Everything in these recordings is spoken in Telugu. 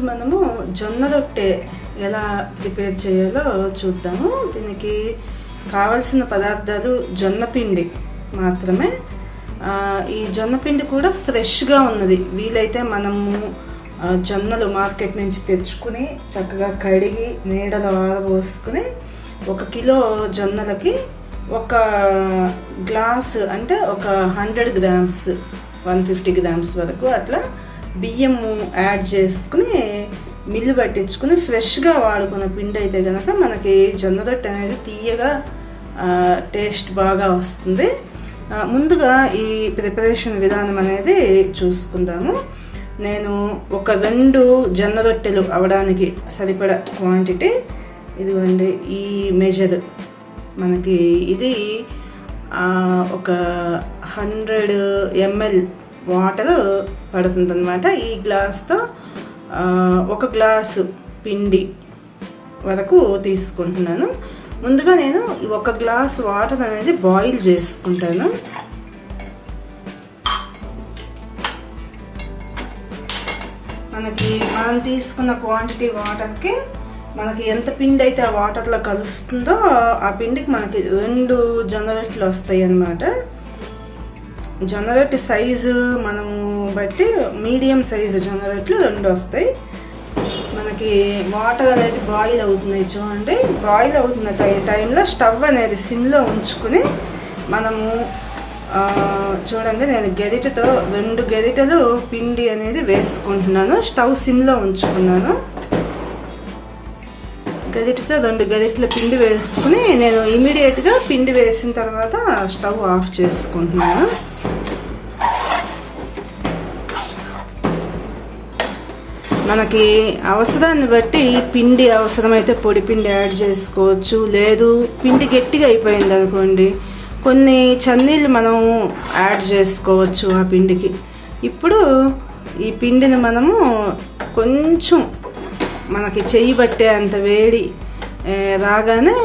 మనము జొన్న రొట్టె ఎలా ప్రిపేర్ చేయాలో చూద్దాము. దీనికి కావలసిన పదార్థాలు జొన్న పిండి మాత్రమే. ఈ జొన్న పిండి కూడా ఫ్రెష్గా ఉన్నది. వీలైతే మనము జొన్నలు మార్కెట్ నుంచి తెచ్చుకుని చక్కగా కడిగి నీడలో ఆరబోసుకుని 1 కిలో జొన్నలకి 1 గ్లాస్ అంటే ఒక 100 గ్రామ్స్ 150 గ్రామ్స్ వరకు అట్లా బియ్యము యాడ్ చేసుకుని మిల్లు పట్టించుకుని ఫ్రెష్గా వాడుకున్న పిండి అయితే కనుక మనకి జొన్న రొట్టె అనేది తీయగా టేస్ట్ బాగా వస్తుంది. ముందుగా ఈ ప్రిపరేషన్ విధానం అనేది చూసుకుందాము. నేను ఒక 2 జొన్న రొట్టెలు అవడానికి సరిపడా క్వాంటిటీ ఇదిగోండి ఈ మెజర్. మనకి ఇది ఒక 100 ml వాటర్ పడుతుంది అనమాట. ఈ గ్లాస్తో 1 గ్లాసు పిండి వరకు తీసుకుంటున్నాను. ముందుగా నేను 1 గ్లాస్ వాటర్ అనేది బాయిల్ చేసుకుంటాను. మనం తీసుకున్న క్వాంటిటీ వాటర్కి మనకి ఎంత పిండి అయితే ఆ వాటర్లో కలుస్తుందో ఆ పిండికి మనకి 2 జొన్న రొట్టెలు వస్తాయి అన్నమాట. జొన్న రొట్టె సైజు మనము బట్టి మీడియం సైజు జొన్న రొట్టెలు 2 వస్తాయి. మనకి వాటర్ అనేది బాయిల్ అవుతున్నాయి చూడండి. బాయిల్ అవుతున్న టైంలో స్టవ్ అనేది సిమ్లో ఉంచుకుని మనము చూడండి, నేను గరిటెతో 2 గరిటెలు పిండి అనేది వేసుకుంటున్నాను. స్టవ్ సిమ్లో ఉంచుకున్నాను. గరిటెతో 2 గరిటెల పిండి వేసుకుని నేను ఇమీడియట్గా పిండి వేసిన తర్వాత స్టవ్ ఆఫ్ చేసుకుంటున్నాను. మనకి అవసరాన్ని బట్టి పిండి అవసరమైతే పొడి పిండి యాడ్ చేసుకోవచ్చు. లేదు పిండి గట్టిగా అయిపోయింది అనుకోండి, కొన్ని చన్నీళ్ళు మనం యాడ్ చేసుకోవచ్చు ఆ పిండికి. ఇప్పుడు ఈ పిండిని మనము కొంచెం మనకి చెయ్యి పట్టే అంత వేడి రాగానే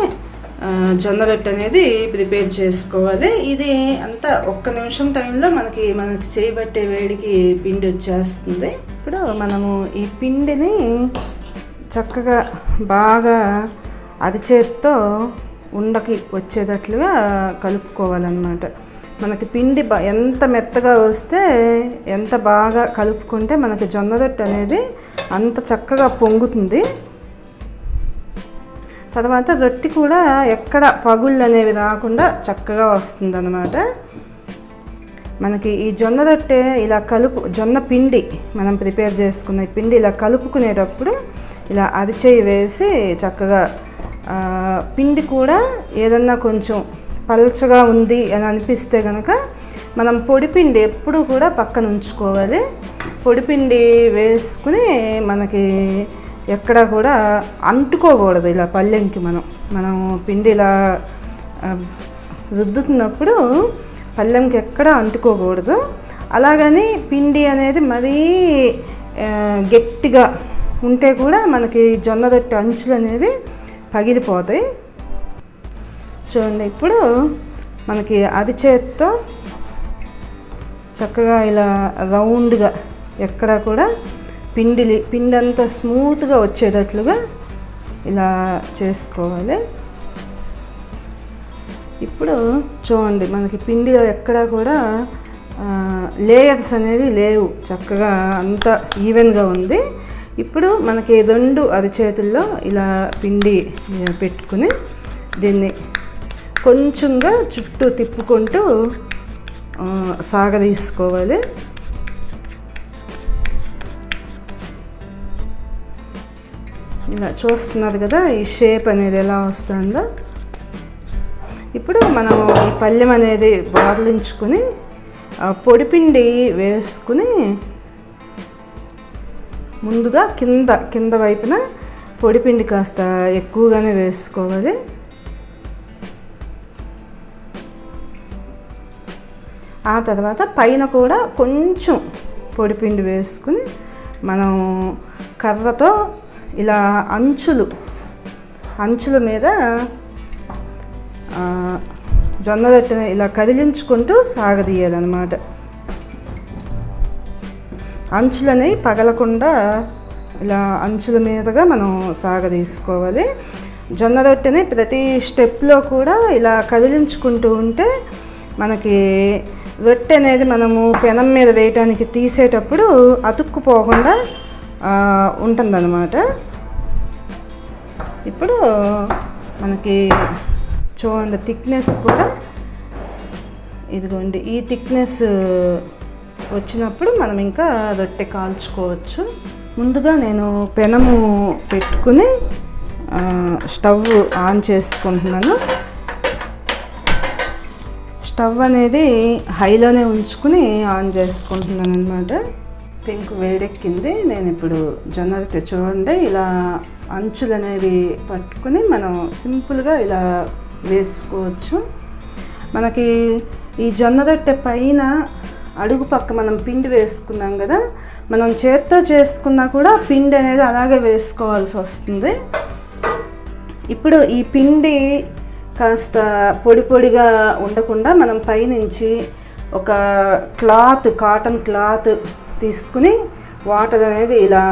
జొన్న రొట్టె అనేది ప్రిపేర్ చేసుకోవాలి. ఇది అంతా 1 నిమిషం టైంలో మనకి చెయ్యి పట్టే వేడికి పిండి వచ్చేస్తుంది. ఇప్పుడు మనము ఈ పిండిని చక్కగా బాగా అరిచేత్తో ఉండకి వచ్చేటట్లుగా కలుపుకోవాలన్నమాట. మనకి పిండి ఎంత మెత్తగా వస్తే ఎంత బాగా కలుపుకుంటే మనకి జొన్న రొట్టె అనేది అంత చక్కగా పొంగుతుంది. తర్వాత రొట్టె కూడా ఎక్కడ పగుళ్ళు అనేవి రాకుండా చక్కగా వస్తుంది అన్నమాట. మనకి ఈ జొన్న రొట్టె ఇలా జొన్న పిండి మనం ప్రిపేర్ చేసుకున్న పిండి ఇలా కలుపుకునేటప్పుడు ఇలా అరిచేయి వేసి చక్కగా పిండి కూడా ఏదన్నా కొంచెం పల్చగా ఉంది అని అనిపిస్తే కనుక మనం పొడిపిండి ఎప్పుడు కూడా పక్కన ఉంచుకోవాలి. పొడిపిండి వేసుకుని మనకి ఎక్కడ కూడా అంటుకోకూడదు. ఇలా పళ్ళెంకి మనం పిండి ఇలా రుద్దుతున్నప్పుడు పళ్ళెంకి ఎక్కడ అంటుకోకూడదు. అలాగని పిండి అనేది మరీ గట్టిగా ఉంటే కూడా మనకి జొన్న రొట్టె అంచులు అనేవి పగిలిపోతాయి. చూడండి, ఇప్పుడు మనకి అరిచేత్తో చక్కగా ఇలా రౌండ్గా ఎక్కడ కూడా పిండి అంతా స్మూత్గా వచ్చేటట్లుగా ఇలా చేసుకోవాలి. ఇప్పుడు చూడండి, మనకి పిండిలో ఎక్కడా కూడా లేయర్స్ అనేవి లేవు, చక్కగా అంతా ఈవెన్గా ఉంది. ఇప్పుడు మనకి 2 అరిచేతుల్లో ఇలా పిండి పెట్టుకుని దీన్ని కొంచెంగా చుట్టూ తిప్పుకుంటూ సాగదీసుకోవాలి. ఇలా చూస్తున్నారు కదా ఈ షేప్ అనేది ఎలా వస్తుందో. ఇప్పుడు మనం ఈ పళ్ళెం అనేది బార్లించుకుని పొడిపిండి వేసుకుని ముందుగా కింద వైపున పొడిపిండి కాస్త ఎక్కువగానే వేసుకోవాలి. ఆ తర్వాత పైన కూడా కొంచెం పొడిపిండి వేసుకుని మనం కర్రతో ఇలా అంచుల మీద జొన్న రొట్టెని ఇలా కదిలించుకుంటూ సాగదీయాలన్నమాట. అంచులని పగలకుండా ఇలా అంచుల మీదుగా మనం సాగదీసుకోవాలి. జొన్న రొట్టెని ప్రతి స్టెప్లో కూడా ఇలా కదిలించుకుంటూ ఉంటే మనకి రొట్టె అనేది మనము పెనం మీద వేయటానికి తీసేటప్పుడు అతుక్కుపోకుండా ఉంటుందన్నమాట. ఇప్పుడు మనకి చూడండి థిక్నెస్ కూడా ఇదిగోండి, ఈ థిక్నెస్ వచ్చినప్పుడు మనం ఇంకా రొట్టె కాల్చుకోవచ్చు. ముందుగా నేను పెనము పెట్టుకుని స్టవ్ ఆన్ చేసుకుంటున్నాను. స్టవ్ అనేది హైలోనే ఉంచుకుని ఆన్ చేసుకుంటున్నాను అనమాట. పెంకు వేడెక్కింది. నేను ఇప్పుడు జొన్న రొట్టె చూడండి ఇలా అంచులు అనేవి పట్టుకుని మనం సింపుల్గా ఇలా వేసుకోవచ్చు. మనకి ఈ జొన్న రొట్టె పైన అడుగు పక్క మనం పిండి వేసుకున్నాం కదా, మనం చేత్తో చేసుకున్నా కూడా పిండి అనేది అలాగే వేసుకోవాల్సి వస్తుంది. ఇప్పుడు ఈ పిండి కాస్త పొడి పొడిగా ఉండకుండా మనం పైనుంచి ఒక క్లాత్, కాటన్ క్లాత్ తీసుకుని వాటర్ అనేది ఇలా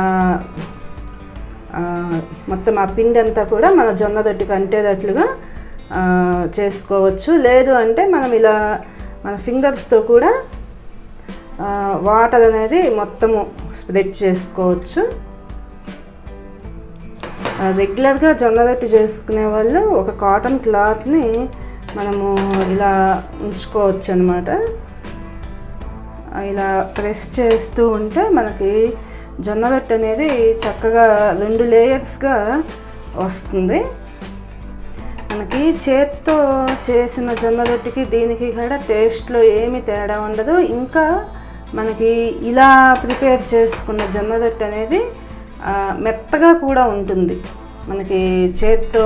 మొత్తం ఆ పిండి అంతా కూడా మన జొన్న రొట్టెకి అంటేటట్లుగా చేసుకోవచ్చు. లేదు అంటే మనం ఇలా మన ఫింగర్స్తో కూడా వాటర్ అనేది మొత్తము స్ప్రెడ్ చేసుకోవచ్చు. రెగ్యులర్గా జొన్న రొట్టె చేసుకునే వాళ్ళు ఒక కాటన్ క్లాత్ని మనము ఇలా ఉంచుకోవచ్చు అనమాట. ఇలా ప్రెస్ చేస్తూ ఉంటే మనకి జొన్న రొట్టె అనేది చక్కగా 2 లేయర్స్గా వస్తుంది. మనకి చేత్తో చేసిన జొన్న రొట్టెకి దీనికి కూడా టేస్ట్లో ఏమీ తేడా ఉండదు. ఇంకా మనకి ఇలా ప్రిపేర్ చేసుకున్న జొన్న రొట్టె అనేది మెత్తగా కూడా ఉంటుంది. మనకి చేత్తో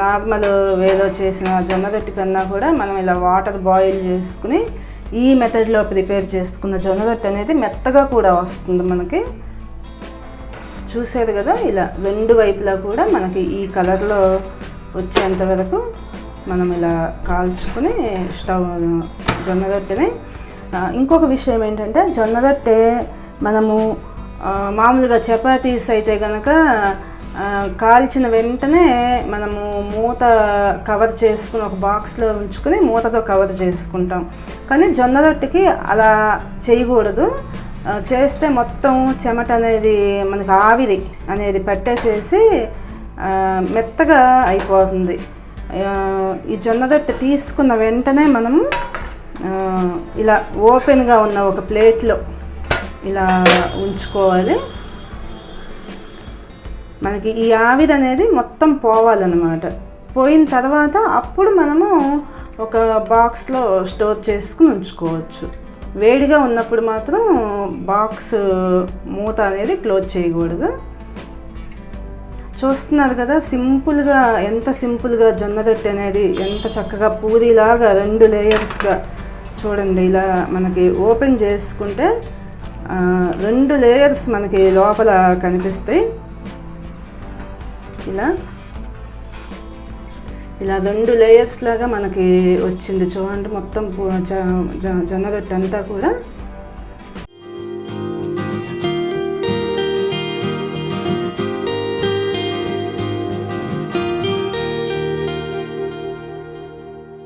నార్మల్ వేలో చేసిన జొన్న రొట్టె కన్నా కూడా మనం ఇలా వాటర్ బాయిల్ చేసుకుని ఈ మెథడ్లో ప్రిపేర్ చేసుకున్న జొన్న రొట్టె అనేది మెత్తగా కూడా వస్తుంది. మనకి చూసేది కదా, ఇలా 2 వైపులా కూడా మనకి ఈ కలర్లో వచ్చేంత వరకు మనం ఇలా కాల్చుకుని స్టవ్ జొన్న రొట్టెని. ఇంకొక విషయం ఏంటంటే జొన్న రొట్టె మనము మామూలుగా చపాతీస్ అయితే కనుక కాల్చిన వెంటనే మనము మూత కవర్ చేసుకుని ఒక బాక్స్లో ఉంచుకుని మూతతో కవర్ చేసుకుంటాం. కానీ జొన్న రొట్టెకి అలా చేయకూడదు. చేస్తే మొత్తం చెమట అనేది మనకి ఆవిరి అనేది పట్టేసేసి మెత్తగా అయిపోతుంది. ఈ జొన్న రొట్టె తీసుకున్న వెంటనే మనము ఇలా ఓపెన్గా ఉన్న ఒక ప్లేట్లో ఇలా ఉంచుకోవాలి. మనకి ఈ ఆవిరి అనేది మొత్తం పోవాలన్నమాట. పోయిన తర్వాత అప్పుడు మనము ఒక బాక్స్లో స్టోర్ చేసుకుని ఉంచుకోవచ్చు. వేడిగా ఉన్నప్పుడు మాత్రం బాక్స్ మూత అనేది క్లోజ్ చేయకూడదు. చూస్తున్నారు కదా సింపుల్గా, ఎంత సింపుల్గా జొన్న రొట్టె అనేది ఎంత చక్కగా పూరీలాగా 2 లేయర్స్గా చూడండి. ఇలా మనకి ఓపెన్ చేసుకుంటే 2 లేయర్స్ మనకి లోపల కనిపిస్తాయి. ఇలా 2 లేయర్స్ లాగా మనకి వచ్చింది చూడండి. మొత్తం జొన్న రొట్టె అంతా కూడా